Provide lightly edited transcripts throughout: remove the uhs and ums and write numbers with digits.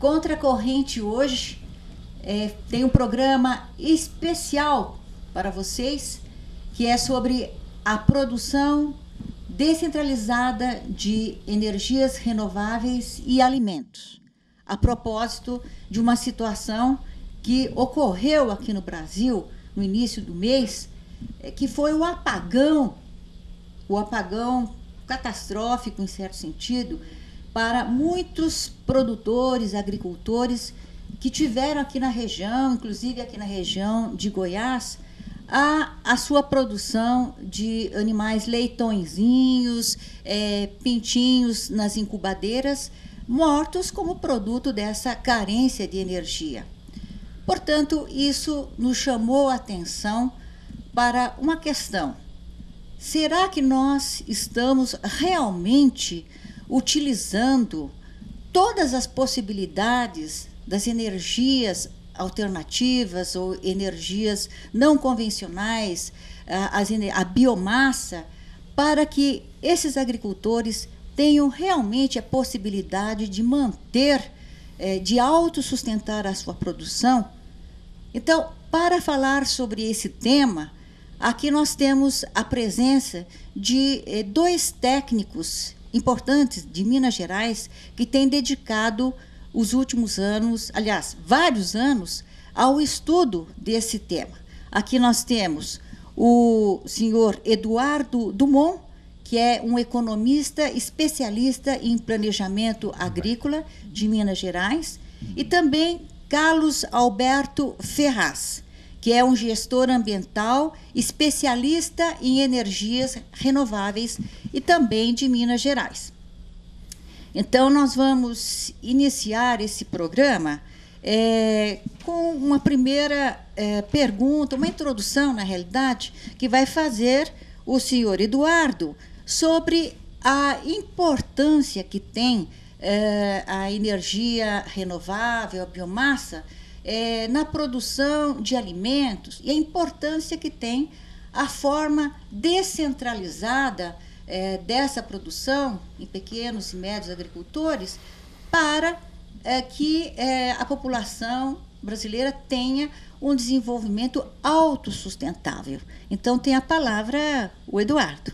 Contra a Corrente hoje tem um programa especial para vocês, que é sobre a produção descentralizada de energias renováveis e alimentos, a propósito de uma situação que ocorreu aqui no Brasil no início do mês, que foi o apagão catastrófico, em certo sentido, para muitos produtores, agricultores que tiveram aqui na região, inclusive aqui na região de Goiás, a sua produção de animais leitõezinhos, pintinhos nas incubadeiras, mortos como produto dessa carência de energia. Portanto, isso nos chamou a atenção para uma questão. Será que nós estamos realmente utilizando todas as possibilidades das energias alternativas ou energias não convencionais, a biomassa, para que esses agricultores tenham realmente a possibilidade de manter, de autossustentar a sua produção? Então, para falar sobre esse tema, aqui nós temos a presença de dois técnicos importantes de Minas Gerais que têm dedicado os últimos anos, aliás, vários anos, ao estudo desse tema. Aqui nós temos o senhor Eduardo Dumont, que é um economista especialista em planejamento agrícola de Minas Gerais, e também Carlos Alberto Ferraz, que é um gestor ambiental especialista em energias renováveis e também de Minas Gerais. Então, nós vamos iniciar esse programa com uma primeira pergunta, uma introdução, na realidade, que vai fazer o senhor Eduardo sobre a importância que tem a energia renovável, a biomassa, na produção de alimentos, e a importância que tem a forma descentralizada dessa produção em pequenos e médios agricultores para que a população brasileira tenha um desenvolvimento autossustentável. Então, tem a palavra o Eduardo.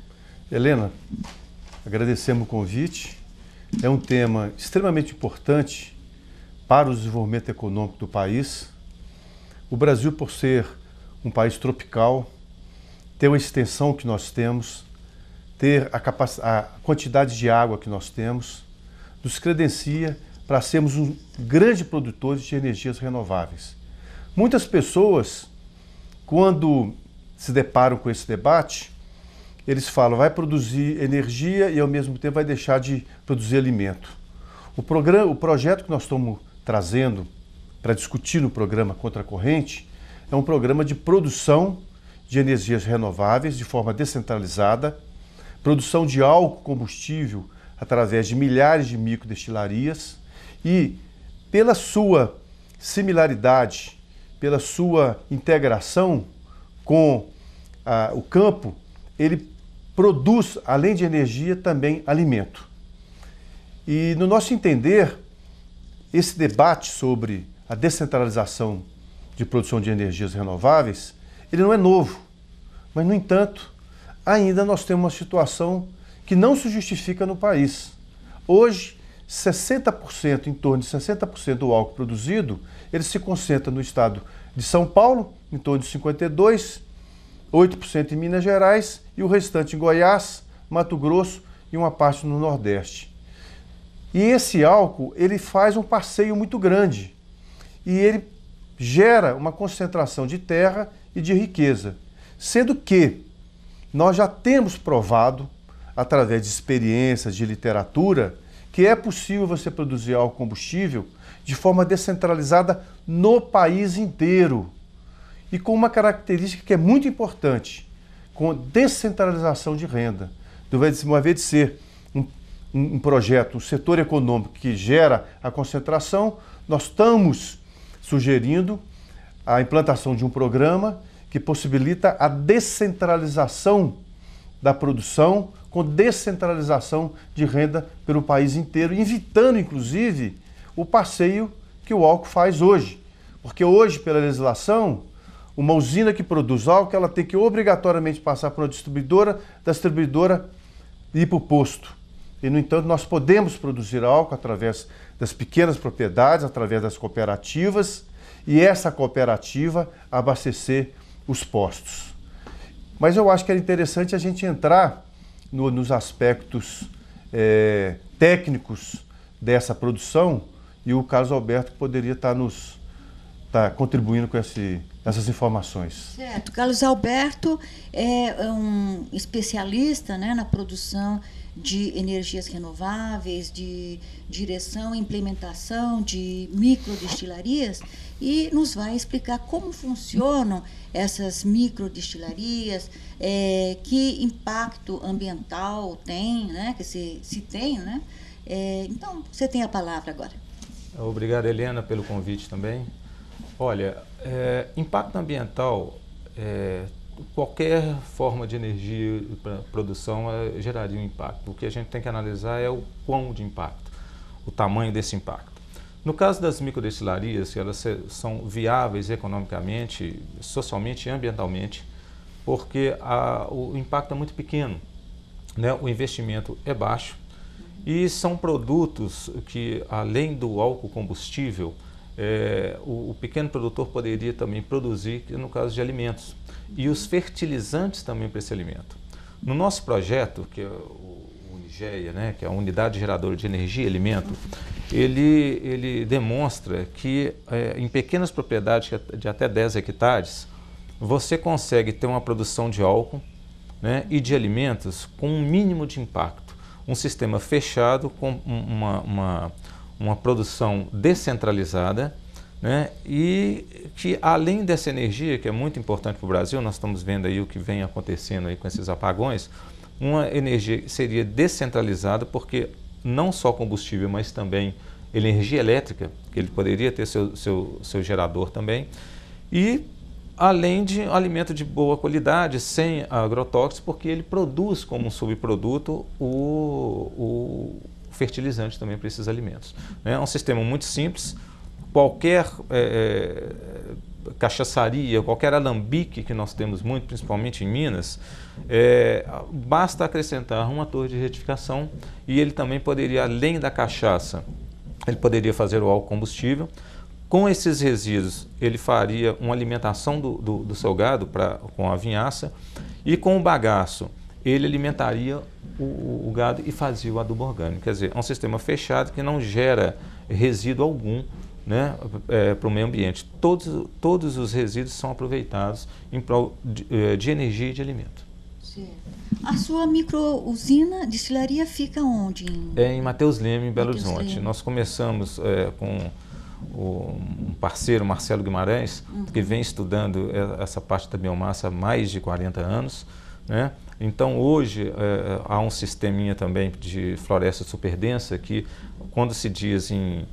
Helena, agradecemos o convite. É um tema extremamente importante para o desenvolvimento econômico do país. O Brasil, por ser um país tropical, ter uma extensão que nós temos, ter a quantidade de água que nós temos, nos credencia para sermos um grande produtor de energias renováveis. Muitas pessoas, quando se deparam com esse debate, eles falam, vai produzir energia e ao mesmo tempo vai deixar de produzir alimento. O projeto que nós estamos trazendo para discutir no programa Contra a Corrente é um programa de produção de energias renováveis de forma descentralizada, produção de álcool combustível através de milhares de microdestilarias e, pela sua similaridade, pela sua integração com o campo, ele produz, além de energia, também alimento. E, no nosso entender, esse debate sobre a descentralização de produção de energias renováveis, ele não é novo, mas, no entanto, ainda nós temos uma situação que não se justifica no país. Hoje, 60%, em torno de 60% do álcool produzido, ele se concentra no estado de São Paulo, em torno de 52%, 8% em Minas Gerais e o restante em Goiás, Mato Grosso e uma parte no Nordeste. E esse álcool, ele faz um passeio muito grande e ele gera uma concentração de terra e de riqueza, sendo que nós já temos provado, através de experiências, de literatura, que é possível você produzir álcool combustível de forma descentralizada no país inteiro. E com uma característica que é muito importante, com descentralização de renda. Uma vez de ser um projeto, um setor econômico que gera a concentração, nós estamos sugerindo a implantação de um programa que possibilita a descentralização da produção, com descentralização de renda pelo país inteiro, evitando, inclusive, o passeio que o álcool faz hoje. Porque hoje, pela legislação, uma usina que produz álcool, ela tem que obrigatoriamente passar por uma distribuidora, da distribuidora ir para o posto. E, no entanto, nós podemos produzir álcool através das pequenas propriedades, através das cooperativas, e essa cooperativa abastecer os postos. Mas eu acho que era interessante a gente entrar nos aspectos técnicos dessa produção, e o Carlos Alberto poderia estar contribuindo com essas informações. Certo. Carlos Alberto é um especialista, né, na produção de energias renováveis, de direção e implementação de microdestilarias, e nos vai explicar como funcionam essas microdestilarias, que impacto ambiental tem, né, que se tem, né? Então, você tem a palavra agora. Obrigado, Helena, pelo convite também. Olha, impacto ambiental, qualquer forma de energia para produção geraria um impacto. O que a gente tem que analisar é o quão de impacto, o tamanho desse impacto. No caso das microdestilarias, elas são viáveis economicamente, socialmente e ambientalmente, porque o impacto é muito pequeno, né? O investimento é baixo e são produtos que, além do álcool combustível, o pequeno produtor poderia também produzir, no caso de alimentos, e os fertilizantes também para esse alimento. No nosso projeto, que é o UNIGEA, né, que é a Unidade Geradora de Energia e Alimento, ele demonstra que em pequenas propriedades de até 10 hectares, você consegue ter uma produção de álcool, né, e de alimentos com um mínimo de impacto. Um sistema fechado com uma produção descentralizada, né, e que, além dessa energia, que é muito importante para o Brasil, nós estamos vendo aí o que vem acontecendo aí com esses apagões, uma energia seria descentralizada, porque não só combustível, mas também energia elétrica, que ele poderia ter seu gerador também, e além de alimento de boa qualidade, sem agrotóxicos, porque ele produz como um subproduto o fertilizante também para esses alimentos. É um sistema muito simples. Qualquer cachaçaria, qualquer alambique que nós temos muito, principalmente em Minas, basta acrescentar uma torre de retificação, e ele também poderia, além da cachaça, ele poderia fazer o álcool combustível. Com esses resíduos, ele faria uma alimentação do seu gado com a vinhaça, e com o bagaço, ele alimentaria o gado e fazia o adubo orgânico. Quer dizer, é um sistema fechado que não gera resíduo algum, né, para o meio ambiente. Todos os resíduos são aproveitados em prol de energia e de alimento. Certo. A sua micro-usina destilaria fica onde? Em Mateus Leme, em Belo Horizonte. Nós começamos com um parceiro, Marcelo Guimarães, que vem estudando essa parte da biomassa há mais de 40 anos, né? Então, hoje, há um sisteminha também de floresta superdensa que, quando se diz em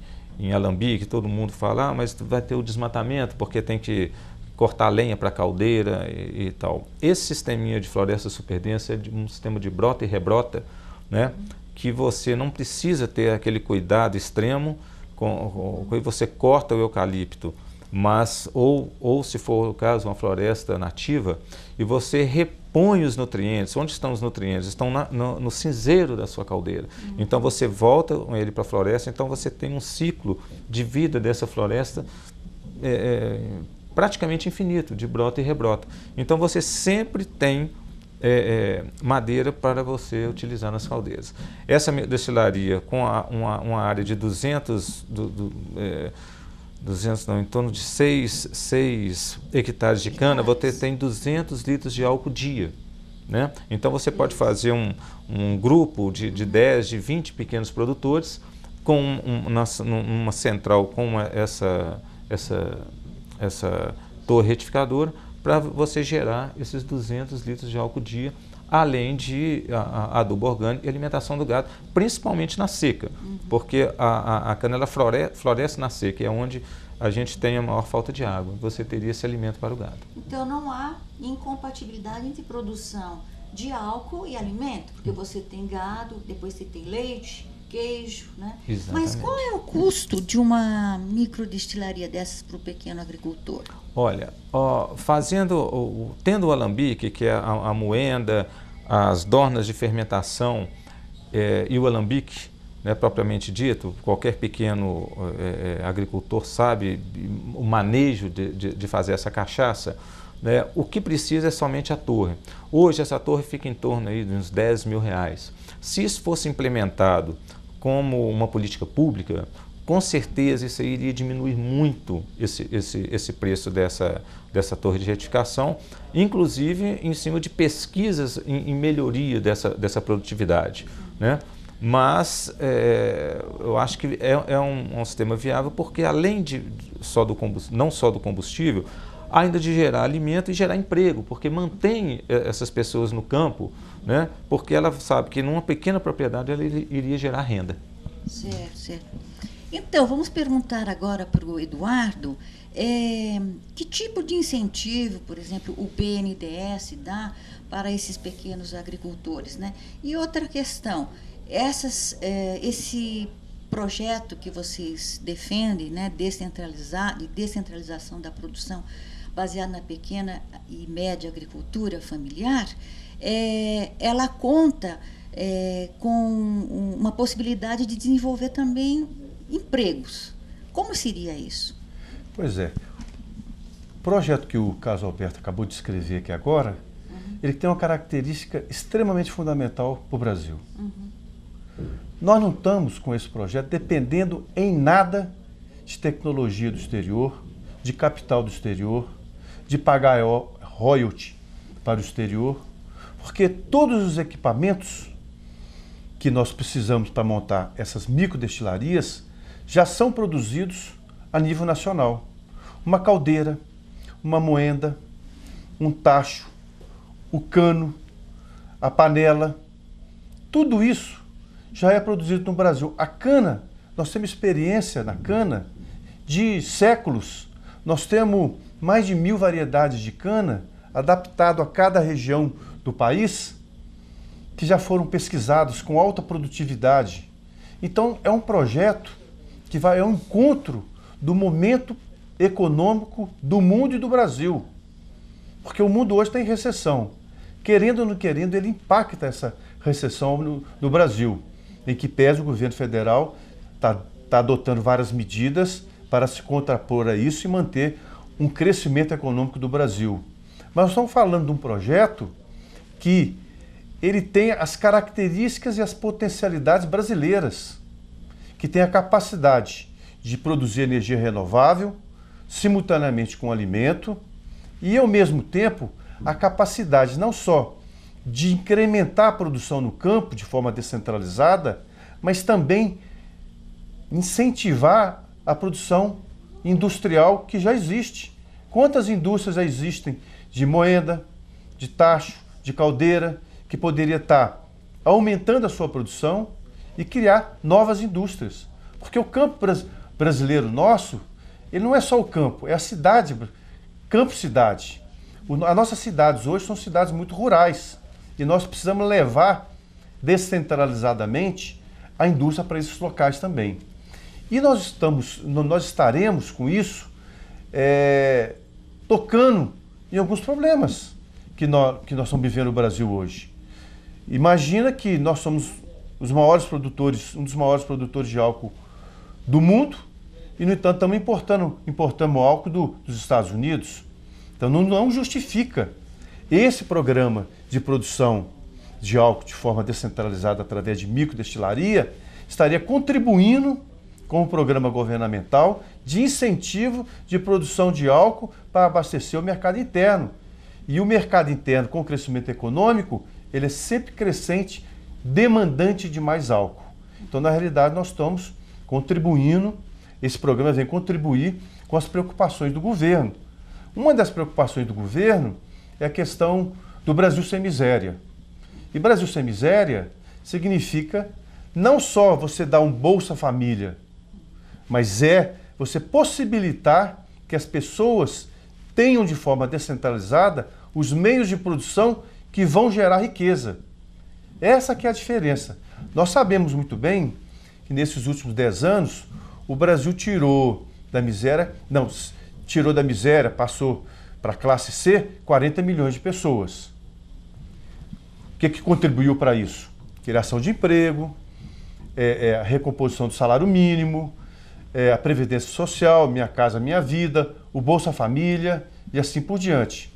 alambique, todo mundo fala, mas vai ter o desmatamento porque tem que cortar lenha para caldeira e tal. Esse sisteminha de floresta superdensa é um sistema de brota e rebrota, né? Que você não precisa ter aquele cuidado extremo com você corta o eucalipto, mas ou se for o caso uma floresta nativa, e você repõe os nutrientes. Onde estão os nutrientes? Estão no cinzeiro da sua caldeira. Então você volta com ele para a floresta, então você tem um ciclo de vida dessa floresta praticamente infinito, de brota e rebrota. Então você sempre tem madeira para você utilizar nas caldeiras. Essa destilaria com uma área de 200 não, em torno de 6 hectares de cana, você tem 200 litros de álcool dia, né? Então você pode fazer um grupo de 10, de 20 pequenos produtores com uma central com essa torre retificadora, para você gerar esses 200 litros de álcool dia, além de adubo orgânico e alimentação do gado, principalmente na seca, porque a cana ela floresce na seca, é onde a gente tem a maior falta de água. Você teria esse alimento para o gado. Então não há incompatibilidade entre produção de álcool e alimento, porque você tem gado, depois você tem leite, queijo, né? Exatamente. Mas qual é o custo de uma microdestilaria dessas para o pequeno agricultor? Olha, tendo o alambique, que é a moenda, as dornas de fermentação e o alambique, né, propriamente dito, qualquer pequeno agricultor sabe o manejo de fazer essa cachaça, né? O que precisa é somente a torre. Hoje essa torre fica em torno aí de uns 10 mil reais. Se isso fosse implementado como uma política pública, com certeza isso aí iria diminuir muito esse preço dessa torre de retificação, inclusive em cima de pesquisas em melhoria dessa produtividade, né? Mas eu acho que é um sistema viável porque além não só do combustível, ainda de gerar alimento e gerar emprego, porque mantém essas pessoas no campo, né? Porque ela sabe que numa pequena propriedade ela iria gerar renda. Certo, certo. Então, vamos perguntar agora para o Eduardo, que tipo de incentivo, por exemplo, o BNDES dá para esses pequenos agricultores, né? E outra questão, esse projeto que vocês defendem, né, de descentralização da produção baseada na pequena e média agricultura familiar, ela conta com uma possibilidade de desenvolver também empregos. Como seria isso? Pois é. O projeto que o Carlos Alberto acabou de escrever aqui agora, ele tem uma característica extremamente fundamental para o Brasil. Nós não estamos com esse projeto dependendo em nada de tecnologia do exterior, de capital do exterior, de pagar royalty para o exterior, porque todos os equipamentos que nós precisamos para montar essas microdestilarias já são produzidos a nível nacional. Uma caldeira, uma moenda, um tacho, o cano, a panela, tudo isso já é produzido no Brasil. A cana, nós temos experiência na cana de séculos. Nós temos mais de 1000 variedades de cana adaptado a cada região do país, que já foram pesquisados com alta produtividade. Então, é um projeto que vai ao encontro do momento econômico do mundo e do Brasil. Porque o mundo hoje está em recessão. Querendo ou não querendo, ele impacta essa recessão no Brasil, em que pese o governo federal está adotando várias medidas para se contrapor a isso e manter um crescimento econômico do Brasil. Mas nós estamos falando de um projeto que ele tem as características e as potencialidades brasileiras, que tem a capacidade de produzir energia renovável, simultaneamente com alimento, e ao mesmo tempo a capacidade não só de incrementar a produção no campo de forma descentralizada, mas também incentivar a produção industrial que já existe. Quantas indústrias já existem de moenda, de tacho, de caldeira, que poderia estar aumentando a sua produção e criar novas indústrias? Porque o campo brasileiro nosso, ele não é só o campo, é a cidade, campo-cidade. As nossas cidades hoje são cidades muito rurais e nós precisamos levar descentralizadamente a indústria para esses locais também. E nós estaremos com isso tocando em alguns problemas que nós estamos vivendo no Brasil hoje. Imagina que nós somos os maiores produtores, um dos maiores produtores de álcool do mundo e, no entanto, estamos importando álcool dos Estados Unidos. Então, não justifica esse programa de produção de álcool de forma descentralizada através de microdestilaria, estaria contribuindo com o programa governamental de incentivo de produção de álcool para abastecer o mercado interno. E o mercado interno, com o crescimento econômico, ele é sempre crescente, demandante de mais álcool. Então, na realidade, nós estamos contribuindo, esse programa vem contribuir com as preocupações do governo. Uma das preocupações do governo é a questão do Brasil sem miséria. E Brasil sem miséria significa não só você dar um Bolsa Família, mas você possibilitar que as pessoas tenham de forma descentralizada os meios de produção que vão gerar riqueza. Essa que é a diferença. Nós sabemos muito bem que nesses últimos 10 anos o Brasil tirou da miséria, passou para a classe C 40 milhões de pessoas. O que contribuiu para isso? Criação de emprego, a recomposição do salário mínimo, a Previdência Social, Minha Casa Minha Vida, o Bolsa Família e assim por diante.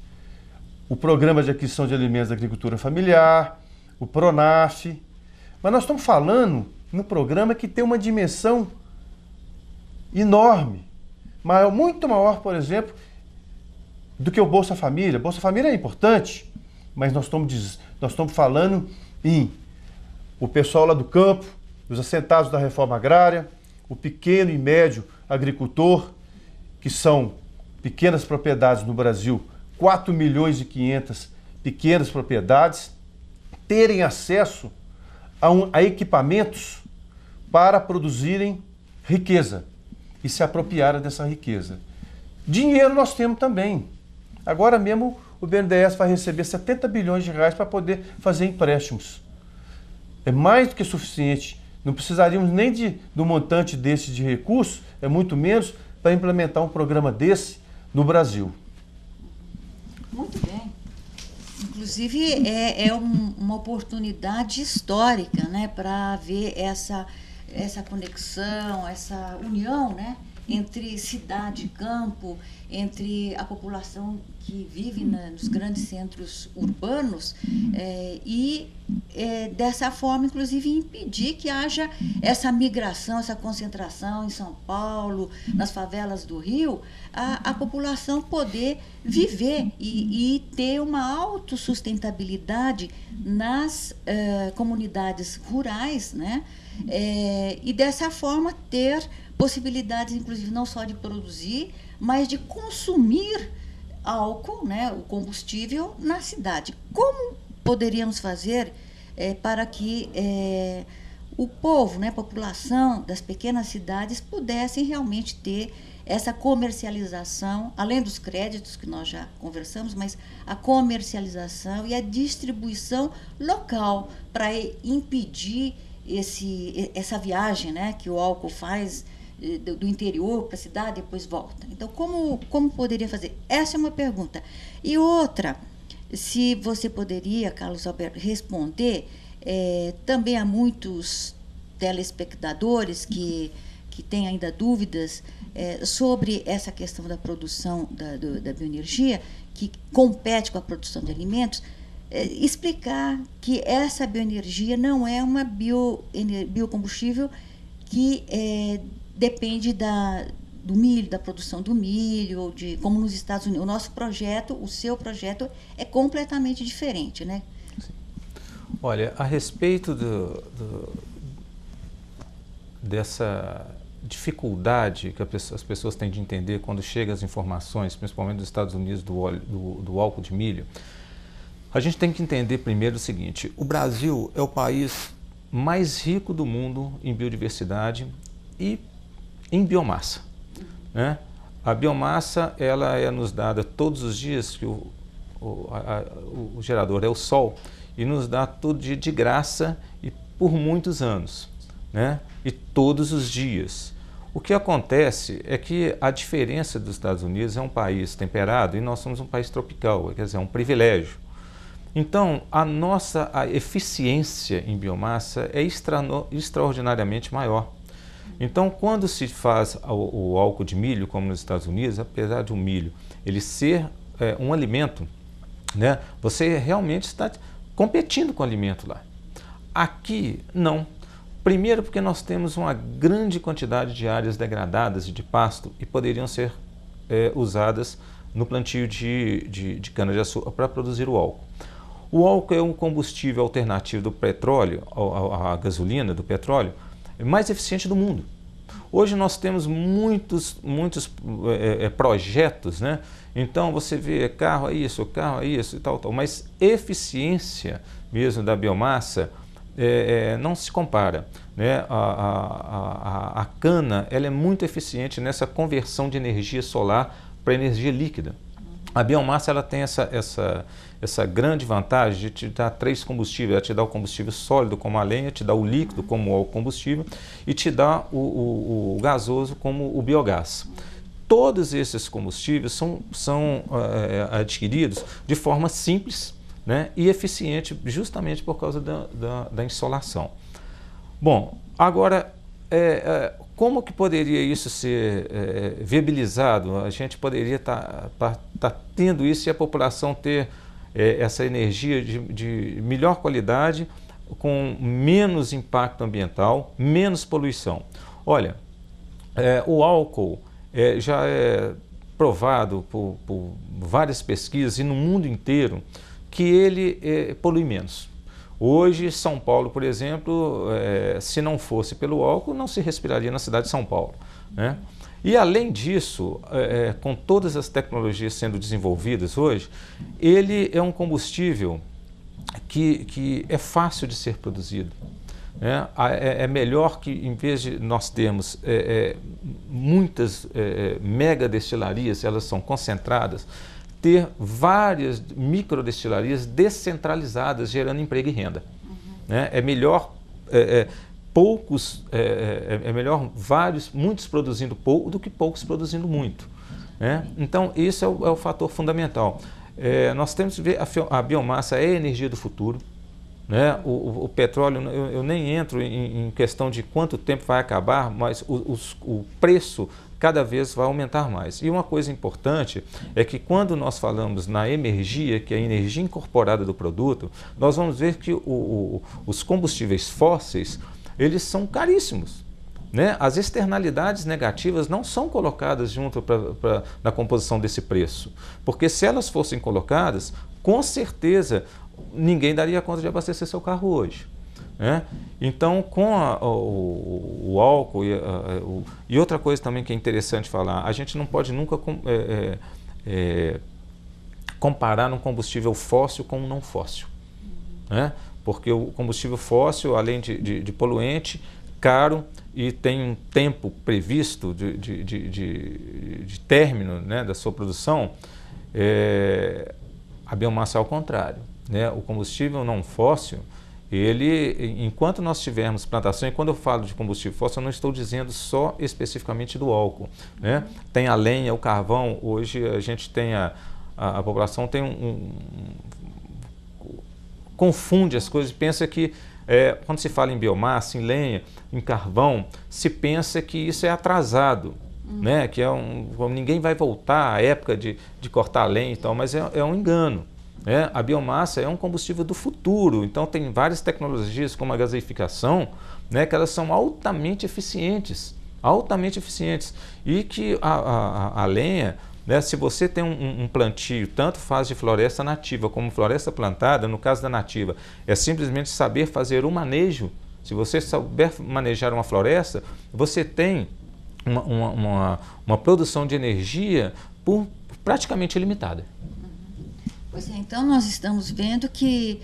O Programa de Aquisição de Alimentos da Agricultura Familiar, o PRONAF. Mas nós estamos falando no programa que tem uma dimensão enorme, muito maior, por exemplo, do que o Bolsa Família. Bolsa Família é importante, mas nós estamos falando em o pessoal lá do campo, os assentados da reforma agrária, o pequeno e médio agricultor, que são pequenas propriedades no Brasil, 4 milhões e 500 pequenas propriedades, terem acesso a equipamentos para produzirem riqueza e se apropriarem dessa riqueza. Dinheiro nós temos também. Agora mesmo o BNDES vai receber 70 bilhões de reais para poder fazer empréstimos. É mais do que suficiente. Não precisaríamos nem de um montante desse de recursos, é muito menos, para implementar um programa desse no Brasil. Muito bem. Inclusive, é uma oportunidade histórica, né, para ver essa conexão, essa união, né, entre cidade e campo, entre a população que vive nos grandes centros urbanos dessa forma, inclusive, impedir que haja essa migração, essa concentração em São Paulo, nas favelas do Rio, a população poder viver e ter uma autossustentabilidade nas comunidades rurais, né? E dessa forma ter possibilidades, inclusive, não só de produzir, mas de consumir álcool, né, o combustível, na cidade. Como poderíamos fazer para que o povo, né, a população das pequenas cidades pudessem realmente ter essa comercialização, além dos créditos que nós já conversamos, mas a comercialização e a distribuição local para impedir essa viagem, né, que o álcool faz do interior para a cidade e depois volta. Então, como poderia fazer? Essa é uma pergunta. E outra, se você poderia, Carlos Alberto, responder, também há muitos telespectadores que têm ainda dúvidas sobre essa questão da produção da bioenergia, que compete com a produção de alimentos, explicar que essa bioenergia não é uma biocombustível que depende do milho, da produção do milho, como nos Estados Unidos. O nosso projeto, o seu projeto, é completamente diferente, né? Sim. Olha, a respeito dessa dificuldade que as pessoas têm de entender quando chegam as informações, principalmente dos Estados Unidos, do álcool de milho, a gente tem que entender primeiro o seguinte: o Brasil é o país mais rico do mundo em biodiversidade e em biomassa, né? A biomassa, ela é nos dada todos os dias, que o gerador é o sol, e nos dá todo dia de graça e por muitos anos, né? E todos os dias. O que acontece é que a diferença dos Estados Unidos é um país temperado e nós somos um país tropical, quer dizer, é um privilégio. Então, a eficiência em biomassa é extraordinariamente maior. Então, quando se faz o álcool de milho, como nos Estados Unidos, apesar de o milho ele ser um alimento, né, você realmente está competindo com o alimento lá. Aqui, não. Primeiro porque nós temos uma grande quantidade de áreas degradadas e de pasto e poderiam ser usadas no plantio de cana-de-açúcar para produzir o álcool. O álcool é um combustível alternativo do petróleo, a gasolina do petróleo, mais eficiente do mundo. Hoje nós temos muitos projetos, né? Então você vê carro é isso e tal, mas eficiência mesmo da biomassa não se compara, né? A cana, ela é muito eficiente nessa conversão de energia solar para energia líquida. A biomassa ela tem essa grande vantagem de te dar 3 combustíveis. Ela te dá o combustível sólido, como a lenha, te dá o líquido, como o combustível, e te dá o gasoso, como o biogás. Todos esses combustíveis são adquiridos de forma simples, né, e eficiente, justamente por causa da insolação. Bom, agora, como que poderia isso ser viabilizado? A gente poderia estar tendo isso e a população ter essa energia de melhor qualidade, com menos impacto ambiental, menos poluição. Olha, o álcool já é provado por várias pesquisas e no mundo inteiro que ele polui menos. Hoje, São Paulo, por exemplo, se não fosse pelo álcool, não se respiraria na cidade de São Paulo, né? E, além disso, com todas as tecnologias sendo desenvolvidas hoje, ele é um combustível que é fácil de ser produzido, né? É melhor que, em vez de nós termos muitas mega destilarias, elas são concentradas, ter várias microdestilarias descentralizadas, gerando emprego e renda. Né? É melhor muitos produzindo pouco do que poucos produzindo muito. Né? Então, isso é o fator fundamental. Nós temos que ver a biomassa é a energia do futuro. Né? O petróleo, eu nem entro em questão de quanto tempo vai acabar, mas o preço cada vez vai aumentar mais. E uma coisa importante é que quando nós falamos na energia, que é a energia incorporada do produto, nós vamos ver que os combustíveis fósseis, eles são caríssimos. Né? As externalidades negativas não são colocadas junto na composição desse preço, porque se elas fossem colocadas, com certeza ninguém daria conta de abastecer seu carro hoje. Né? Então, com o álcool e outra coisa também que é interessante falar, a gente não pode nunca comparar um combustível fóssil com um não fóssil. Né? Porque o combustível fóssil, além de poluente, caro e tem um tempo previsto de término, né, da sua produção, a biomassa é ao contrário. Né? O combustível não fóssil, enquanto nós tivermos plantação, e quando eu falo de combustível fóssil, eu não estou dizendo só especificamente do álcool. Né? Tem a lenha, o carvão, hoje a gente tem a população tem confunde as coisas, pensa que quando se fala em biomassa, em lenha, em carvão, se pensa que isso é atrasado, né? Que ninguém vai voltar à época de cortar lenha e tal, mas é um engano. A biomassa é um combustível do futuro, então tem várias tecnologias como a gaseificação, né, que elas são altamente eficientes, e que a lenha, né, se você tem um plantio, tanto faz de floresta nativa como floresta plantada, no caso da nativa, é simplesmente saber fazer o manejo. Se você souber manejar uma floresta, você tem uma produção de energia praticamente ilimitada. Pois é, então nós estamos vendo que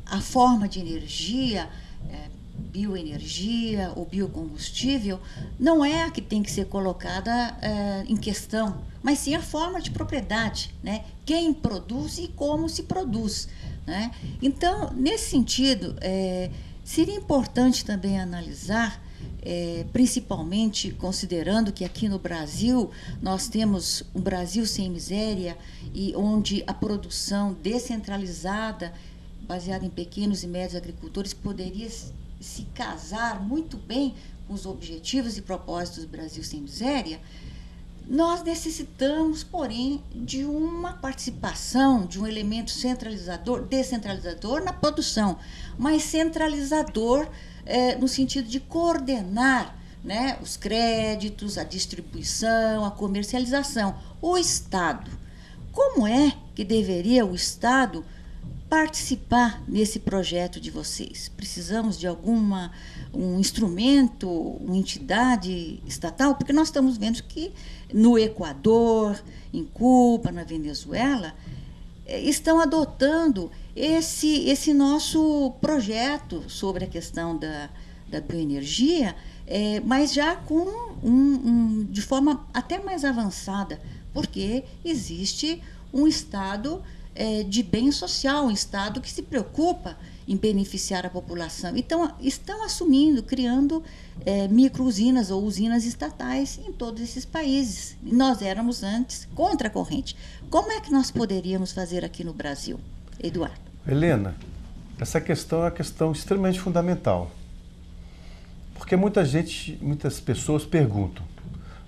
a forma de energia, bioenergia ou biocombustível, não é a que tem que ser colocada em questão, mas sim a forma de propriedade, né? Quem produz e como se produz. Né? Então, nesse sentido, seria importante também analisar, principalmente considerando que aqui no Brasil nós temos um Brasil sem miséria, e onde a produção descentralizada, baseada em pequenos e médios agricultores, poderia se casar muito bem com os objetivos e propósitos do Brasil sem miséria. Nós necessitamos, porém, de uma participação, de um elemento descentralizador na produção, mas centralizador no sentido de coordenar, né, os créditos, a distribuição, a comercialização. O Estado. Como é que deveria o Estado participar nesse projeto de vocês? Precisamos de um instrumento, uma entidade estatal? Porque nós estamos vendo que no Equador, em Cuba, na Venezuela, estão adotando esse nosso projeto sobre a questão da bioenergia, mas já de forma até mais avançada. porque existe um Estado de bem social, um Estado que se preocupa em beneficiar a população. Então, estão assumindo, criando micro-usinas ou usinas estatais em todos esses países. Nós éramos antes contra a corrente. Como é que nós poderíamos fazer aqui no Brasil, Eduardo? Helena, essa questão é uma questão extremamente fundamental. Porque muitas pessoas perguntam: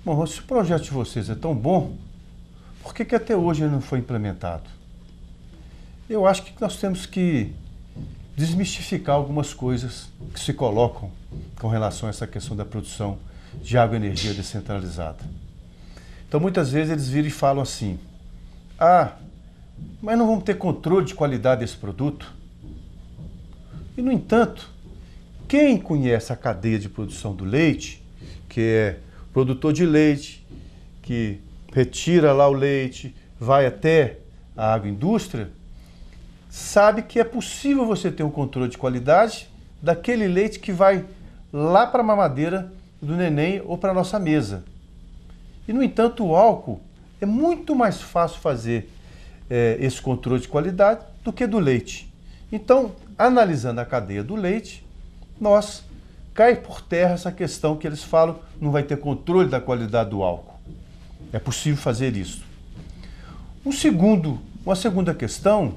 bom, se o projeto de vocês é tão bom, por que até hoje ele não foi implementado? Eu acho que nós temos que desmistificar algumas coisas que se colocam com relação a essa questão da produção de água e energia descentralizada. Então, muitas vezes eles viram e falam assim: mas não vamos ter controle de qualidade desse produto? E, no entanto, quem conhece a cadeia de produção do leite, que é produtor de leite, que retira lá o leite, vai até a agroindústria, sabe que é possível você ter um controle de qualidade daquele leite que vai lá para a mamadeira do neném ou para a nossa mesa. E, no entanto, o álcool é muito mais fácil fazer esse controle de qualidade do que do leite. Então, analisando a cadeia do leite, cai por terra essa questão que eles falam, não vai ter controle da qualidade do álcool. É possível fazer isso. Uma segunda questão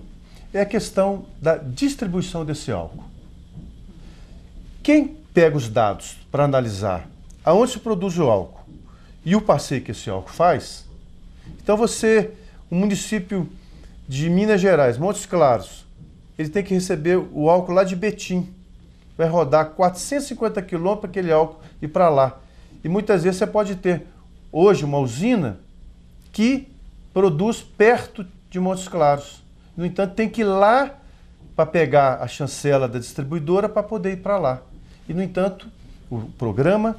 é a questão da distribuição desse álcool. Quem pega os dados para analisar aonde se produz o álcool e o passeio que esse álcool faz, então o município de Minas Gerais, Montes Claros, ele tem que receber o álcool lá de Betim. Vai rodar 450 quilômetros para aquele álcool ir para lá. E muitas vezes você pode ter hoje uma usina que produz perto de Montes Claros. No entanto, tem que ir lá para pegar a chancela da distribuidora para poder ir para lá. E, no entanto, o programa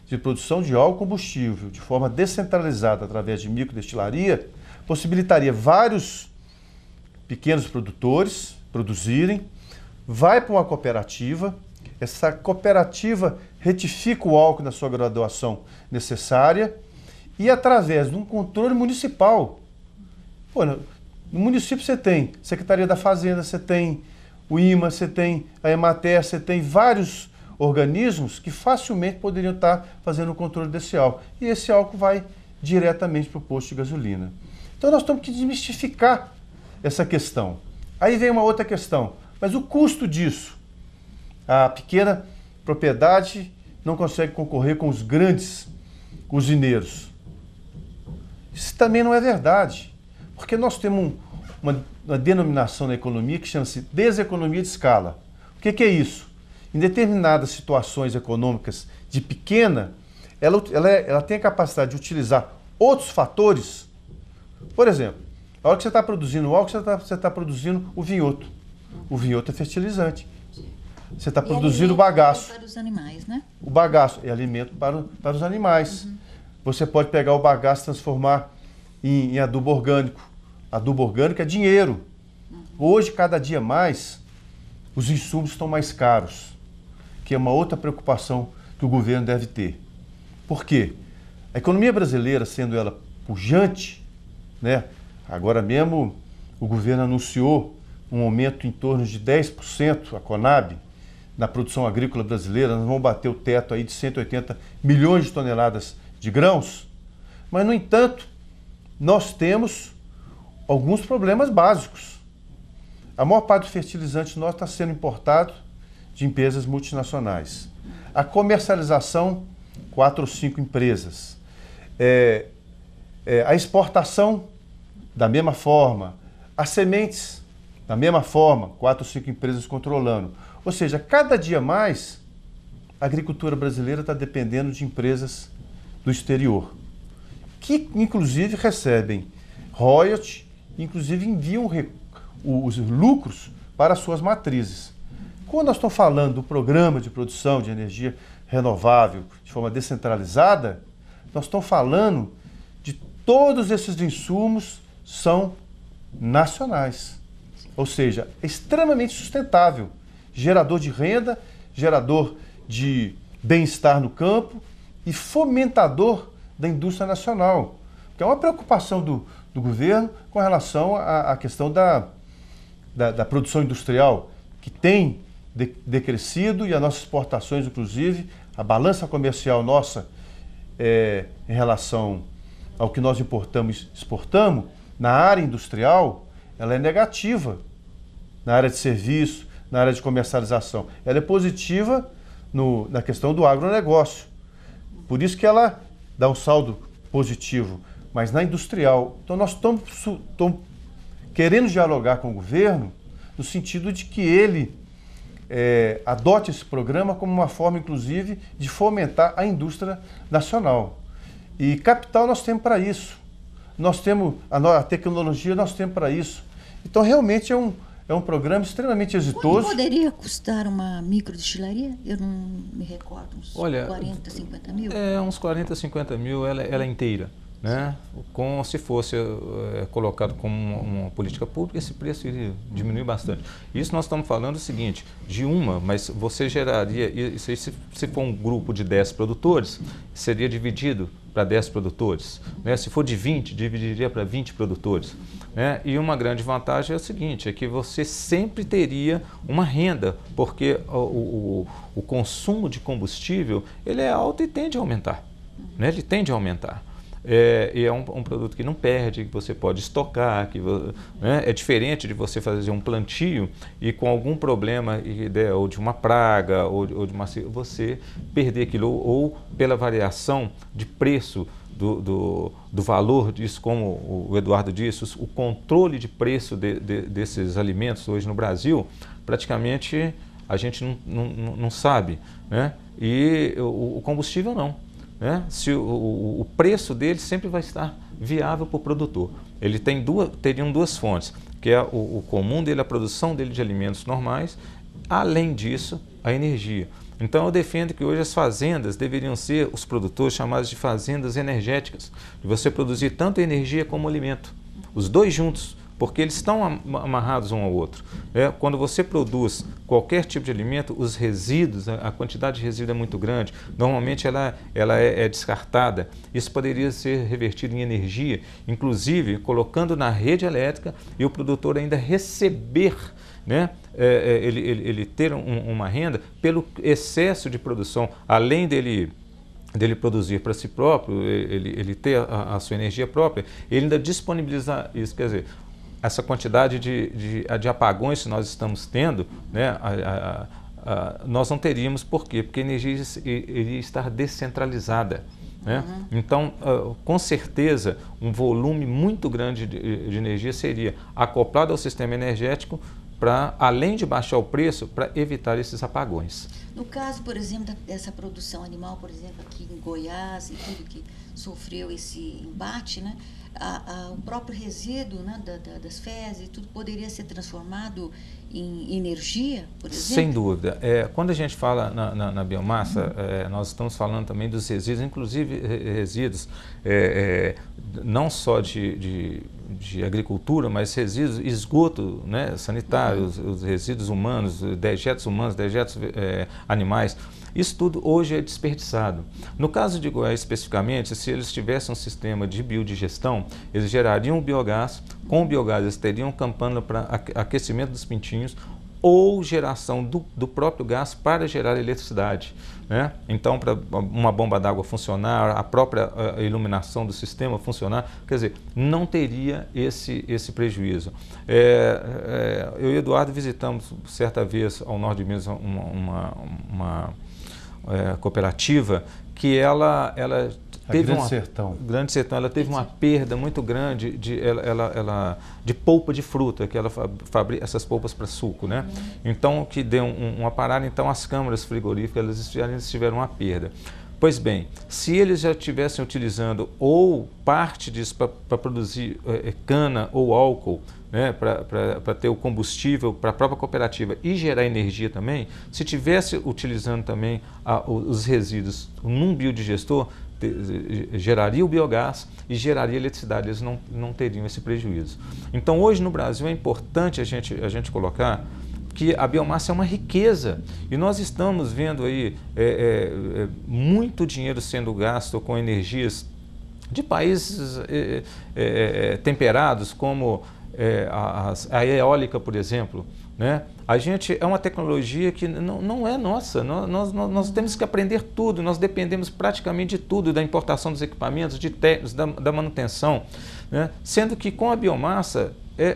de produção de álcool combustível de forma descentralizada através de microdestilaria possibilitaria vários pequenos produtores produzirem, vai para uma cooperativa, essa cooperativa retifica o álcool na sua graduação necessária e, através de um controle municipal. No município você tem Secretaria da Fazenda, você tem o IMA, você tem a Emater, você tem vários organismos que facilmente poderiam estar fazendo o controle desse álcool. E esse álcool vai diretamente para o posto de gasolina. Então nós temos que desmistificar essa questão. Aí vem uma outra questão, mas o custo disso? A pequena propriedade não consegue concorrer com os grandes usineiros. Isso também não é verdade, porque nós temos uma denominação na economia que chama-se deseconomia de escala. O que é isso? Em determinadas situações econômicas de pequena, ela tem a capacidade de utilizar outros fatores. Por exemplo, a hora que você está produzindo o álcool, você está produzindo o vinhoto. O vinhoto é fertilizante. Você está produzindo o bagaço. Para os animais, né? O bagaço é alimento para os animais. Uhum. Você pode pegar o bagaço e transformar em adubo orgânico. Adubo orgânico é dinheiro. Uhum. Hoje, cada dia mais, os insumos estão mais caros, que é uma outra preocupação que o governo deve ter. Por quê? A economia brasileira, sendo ela pujante, né? Agora mesmo o governo anunciou um aumento em torno de 10%, a Conab, na produção agrícola brasileira. Nós vamos bater o teto aí de 180 milhões de toneladas de grãos. Mas, no entanto, nós temos alguns problemas básicos. A maior parte do fertilizante nosso está sendo importado de empresas multinacionais. A comercialização, 4 ou 5 empresas. A exportação, da mesma forma. As sementes, da mesma forma, 4 ou 5 empresas controlando. Ou seja, cada dia mais, a agricultura brasileira está dependendo de empresas do exterior, que inclusive recebem royalties, inclusive enviam os lucros para as suas matrizes. Quando nós estamos falando do programa de produção de energia renovável de forma descentralizada, nós estamos falando de todos esses insumos são nacionais. Ou seja, é extremamente sustentável, gerador de renda, gerador de bem-estar no campo e fomentador da indústria nacional. que é uma preocupação do governo com relação à questão da produção industrial, que tem decrescido, e as nossas exportações, inclusive, a balança comercial nossa em relação ao que nós importamos e exportamos, na área industrial, ela é negativa. Na área de serviço, na área de comercialização. Ela é positiva na questão do agronegócio. Por isso que ela dá um saldo positivo. Mas na industrial, então nós estamos querendo dialogar com o governo no sentido de que ele adote esse programa como uma forma, inclusive, de fomentar a indústria nacional. E capital nós temos para isso. Nós temos a tecnologia, nós temos para isso. Então, realmente é um programa extremamente exitoso. Quanto poderia custar uma microdestilaria? Eu não me recordo, uns 40, 50 mil? Uns 40, 50 mil, ela é inteira. Né? Se fosse colocado como uma política pública, esse preço iria diminuir bastante. Isso nós estamos falando o seguinte, mas você geraria, isso aí, se for um grupo de 10 produtores, seria dividido para 10 produtores. Né? Se for de 20, dividiria para 20 produtores. Né? E uma grande vantagem é o seguinte, é que você sempre teria uma renda, porque o consumo de combustível ele é alto e tende a aumentar. Né? Ele tende a aumentar. E é um produto que não perde, que você pode estocar, né? É diferente de você fazer um plantio e com algum problema, ou de uma praga, ou de você perder aquilo, ou pela variação de preço do valor disso, como o Eduardo disse, o controle de preço desses alimentos hoje no Brasil, praticamente a gente não sabe, né? E o combustível não. Né? O preço dele sempre vai estar viável para o produtor. Ele teriam duas fontes, que é o comum dele, a produção dele de alimentos normais, além disso, a energia. Então eu defendo que hoje as fazendas deveriam ser os produtores chamados de fazendas energéticas, de você produzir tanto energia como alimento, os dois juntos, porque eles estão amarrados um ao outro. Quando você produz qualquer tipo de alimento, os resíduos, a quantidade de resíduo é muito grande, normalmente ela é descartada. Isso poderia ser revertido em energia, inclusive colocando na rede elétrica e o produtor ainda receber, né? Ele ter uma renda pelo excesso de produção, além dele produzir para si próprio, ele ter a sua energia própria, ele ainda disponibilizar isso, quer dizer, essa quantidade de apagões que nós estamos tendo, né, nós não teríamos. Por quê? Porque a energia iria estar descentralizada. Né? Então, com certeza, um volume muito grande de energia seria acoplado ao sistema energético para, além de baixar o preço, para evitar esses apagões. No caso, por exemplo, dessa produção animal, por exemplo, aqui em Goiás e tudo que sofreu esse embate, né? O próprio resíduo, né, das fezes e tudo poderia ser transformado em energia, por exemplo? Sem dúvida. Quando a gente fala na biomassa, nós estamos falando também dos resíduos, inclusive resíduos não só de agricultura, mas resíduos, esgoto, né, sanitário, os resíduos humanos, dejetos humanos, dejetos animais. Isso tudo hoje é desperdiçado. No caso de Goiás especificamente, se eles tivessem um sistema de biodigestão, eles gerariam o biogás, com o biogás eles teriam campana para aquecimento dos pintinhos ou geração do próprio gás para gerar eletricidade. Né? Então, para uma bomba d'água funcionar, a própria iluminação do sistema funcionar, quer dizer, não teria esse prejuízo. Eu e o Eduardo visitamos certa vez ao norte de Minas uma cooperativa que ela teve Grande Sertão, ela teve uma perda muito grande de polpa de fruta, que ela fabrica essas polpas para suco, né? Então, que deu uma parada, então as câmaras frigoríficas eles tiveram uma perda. Pois bem, se eles já estivessem utilizando ou parte disso para produzir cana ou álcool, né, para ter o combustível para a própria cooperativa e gerar energia também, se estivesse utilizando também os resíduos num biodigestor, geraria o biogás e geraria eletricidade, eles não teriam esse prejuízo. Então hoje no Brasil é importante a gente colocar que a biomassa é uma riqueza e nós estamos vendo aí muito dinheiro sendo gasto com energias de países temperados, como a eólica, por exemplo, né? A gente é uma tecnologia que não é nossa, nós temos que aprender tudo, nós dependemos praticamente de tudo, da importação dos equipamentos, de técnicos, da manutenção, né? Sendo que com a biomassa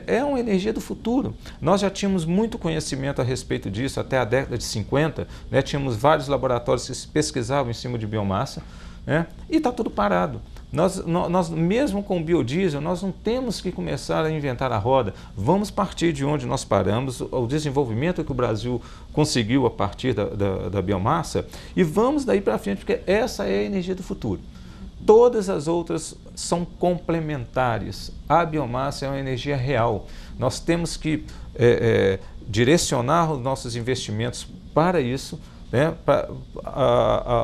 é uma energia do futuro. Nós já tínhamos muito conhecimento a respeito disso até a década de 50, né? Tínhamos vários laboratórios que pesquisavam em cima de biomassa, né? E está tudo parado. Nós, mesmo com o biodiesel, nós não temos que começar a inventar a roda. Vamos partir de onde nós paramos, o desenvolvimento que o Brasil conseguiu a partir da biomassa, e vamos daí para frente, porque essa é a energia do futuro. Todas as outras são complementares. A biomassa é uma energia real. Nós temos que direcionar os nossos investimentos para isso, né?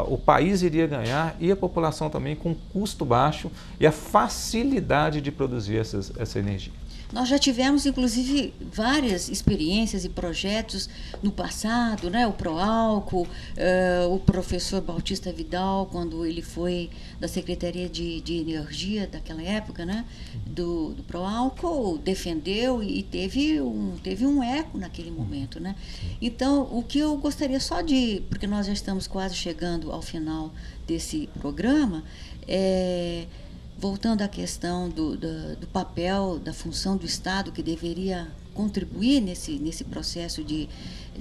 O país iria ganhar e a população também com custo baixo e a facilidade de produzir essa energia. Nós já tivemos, inclusive, várias experiências e projetos no passado, né? O Proálcool, o professor Bautista Vidal, quando ele foi da Secretaria de Energia daquela época, né? Do Proálcool, defendeu e teve um eco naquele momento, né? Então, o que eu gostaria só porque nós já estamos quase chegando ao final desse programa, voltando à questão do papel, da função do Estado, que deveria contribuir nesse processo de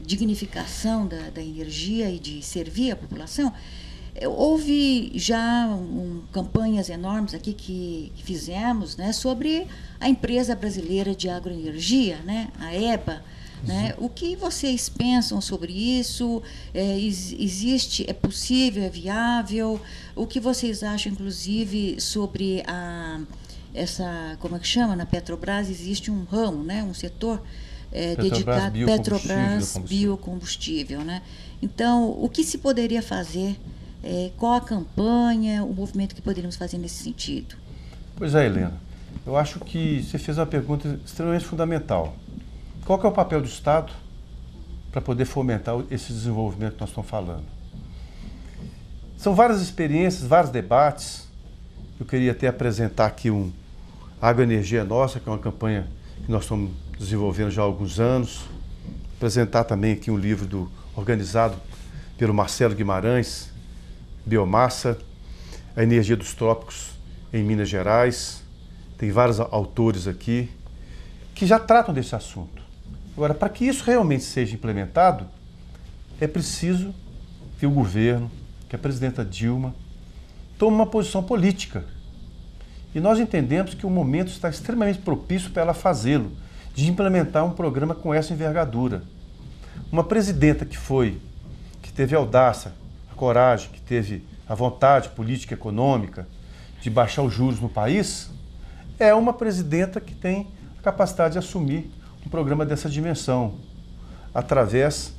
dignificação da energia e de servir a população, houve já campanhas enormes aqui que fizemos, né, sobre a Empresa Brasileira de Agroenergia, né, a EBA. Né? O que vocês pensam sobre isso? Existe, é possível, é viável? O que vocês acham, inclusive, sobre como é que chama? Na Petrobras existe um ramo, né? Um setor dedicado a Petrobras Biocombustível. Né? Então, o que se poderia fazer? Qual a campanha, o movimento que poderíamos fazer nesse sentido? Pois é, Helena. Eu acho que você fez uma pergunta extremamente fundamental. Qual que é o papel do Estado para poder fomentar esse desenvolvimento que nós estamos falando? São várias experiências, vários debates. Eu queria até apresentar aqui Agroenergia Nossa, que é uma campanha que nós estamos desenvolvendo já há alguns anos. Apresentar também aqui um livro organizado pelo Marcelo Guimarães, Biomassa, a Energia dos Trópicos em Minas Gerais. Tem vários autores aqui que já tratam desse assunto. Agora, para que isso realmente seja implementado, é preciso que o governo, que a presidenta Dilma, tome uma posição política. E nós entendemos que o momento está extremamente propício para ela fazê-lo, de implementar um programa com essa envergadura. Uma presidenta que teve a audácia, a coragem, que teve a vontade política e econômica de baixar os juros no país, é uma presidenta que tem a capacidade de assumir um programa dessa dimensão, através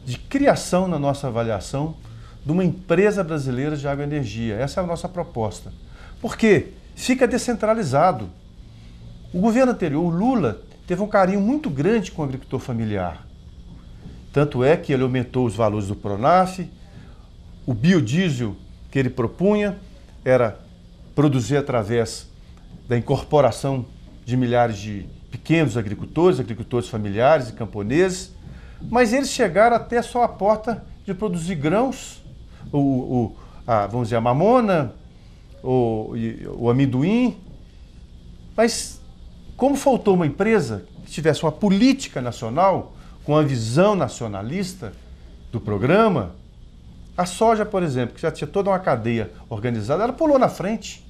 de criação, na nossa avaliação, de uma empresa brasileira de agroenergia. Essa é a nossa proposta. Por quê? Fica descentralizado. O governo anterior, o Lula, teve um carinho muito grande com o agricultor familiar. Tanto é que ele aumentou os valores do Pronaf, o biodiesel que ele propunha era produzir através da incorporação de milhares de pequenos agricultores familiares e camponeses, mas eles chegaram até só a porta de produzir grãos, vamos dizer, a mamona, o amendoim, mas como faltou uma empresa que tivesse uma política nacional, com a visão nacionalista do programa, a soja, por exemplo, que já tinha toda uma cadeia organizada, ela pulou na frente.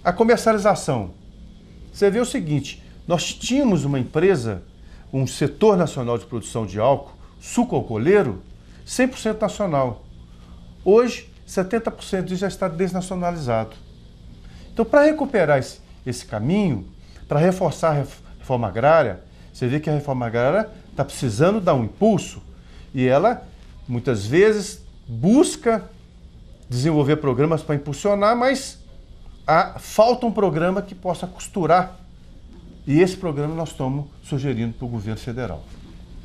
A comercialização. Você vê o seguinte, nós tínhamos uma empresa, um setor nacional de produção de álcool, suco alcooleiro, 100% nacional. Hoje, 70% disso já está desnacionalizado. Então, para recuperar esse caminho, para reforçar a reforma agrária, você vê que a reforma agrária está precisando dar um impulso e ela, muitas vezes, busca desenvolver programas para impulsionar, mas falta um programa que possa costurar. E esse programa nós estamos sugerindo para o governo federal.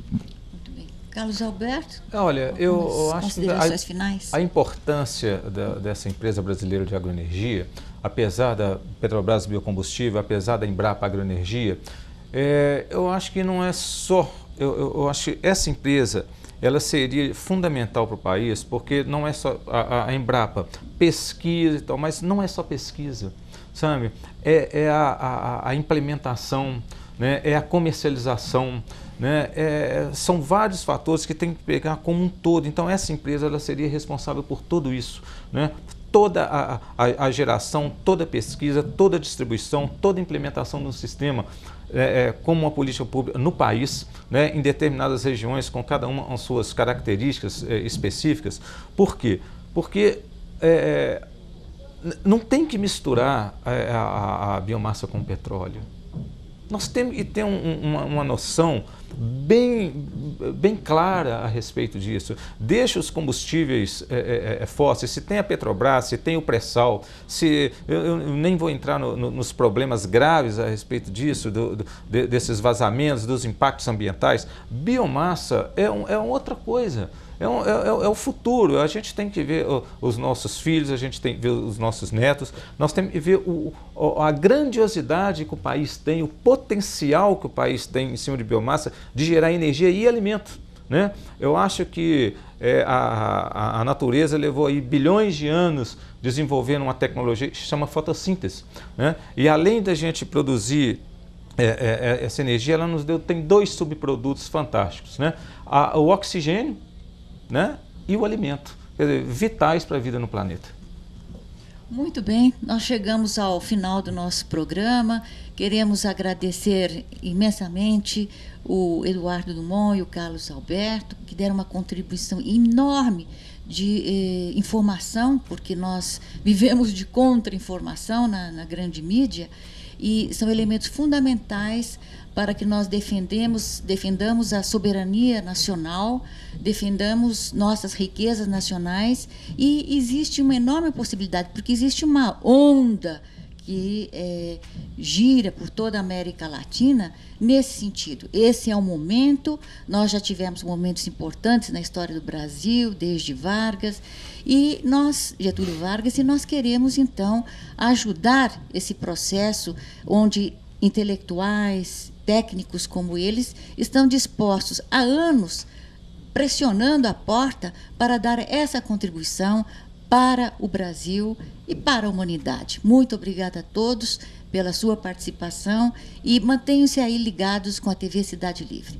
Muito bem. Carlos Alberto? Olha, eu acho que considerações finais? A importância dessa empresa brasileira de agroenergia, apesar da Petrobras Biocombustível, apesar da Embrapa Agroenergia, eu acho que não é só... Eu acho que essa empresa ela seria fundamental para o país, porque não é só a Embrapa pesquisa e tal, mas não é só pesquisa, sabe? É a implementação, né? É a comercialização, né? São vários fatores que tem que pegar como um todo. Então essa empresa ela seria responsável por tudo isso, né? Toda a geração, toda a pesquisa, toda a distribuição, toda a implementação do sistema como uma política pública no país, né, em determinadas regiões, com cada uma as suas características específicas. Por quê? Porque não tem que misturar a biomassa com o petróleo. Nós temos que ter uma noção bem clara a respeito disso. Deixa os combustíveis fósseis, se tem a Petrobras, se tem o pré-sal, eu nem vou entrar nos problemas graves a respeito disso, desses vazamentos, dos impactos ambientais. Biomassa é outra coisa. É o futuro. A gente tem que ver os nossos filhos, a gente tem que ver os nossos netos, nós temos que ver a grandiosidade que o país tem, o potencial que o país tem em cima de biomassa de gerar energia e alimento, né? Eu acho que a natureza levou aí bilhões de anos desenvolvendo uma tecnologia que se chama fotossíntese, né? E além da gente produzir essa energia, ela tem dois subprodutos fantásticos, né? O oxigênio, né? E o alimento, quer dizer, vitais para a vida no planeta. Muito bem, nós chegamos ao final do nosso programa. Queremos agradecer imensamente o Eduardo Dumont e o Carlos Alberto, que deram uma contribuição enorme de informação, porque nós vivemos de contra-informação na grande mídia, e são elementos fundamentais para que nós defendamos a soberania nacional, defendamos nossas riquezas nacionais, e existe uma enorme possibilidade, porque existe uma onda que gira por toda a América Latina nesse sentido. Esse é o momento, nós já tivemos momentos importantes na história do Brasil, desde Vargas, Getúlio Vargas, e nós queremos, então, ajudar esse processo onde intelectuais, técnicos como eles, estão dispostos há anos, pressionando a porta para dar essa contribuição para o Brasil e para a humanidade. Muito obrigada a todos pela sua participação e mantenham-se aí ligados com a TV Cidade Livre.